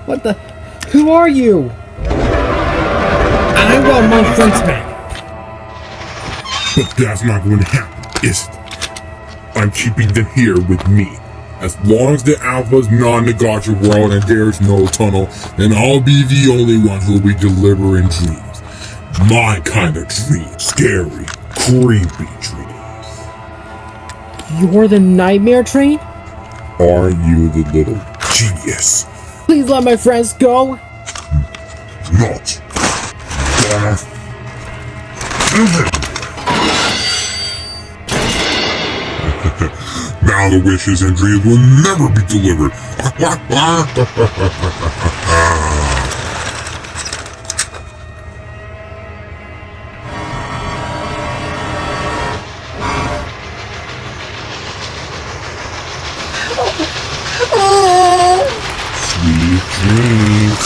What the? Who are you? I want my friends back. But that's not going to happen, is it? I'm keeping them here with me. As long as the Alpha's non-negotiable world and there's no tunnel, then I'll be the only one who'll be delivering dreams. My kind of dreams. Scary, creepy dreams. You're the nightmare train? Are you the little genius? Please let my friends go. Not gonna Now the wishes and dreams will never be delivered. Sweet dreams.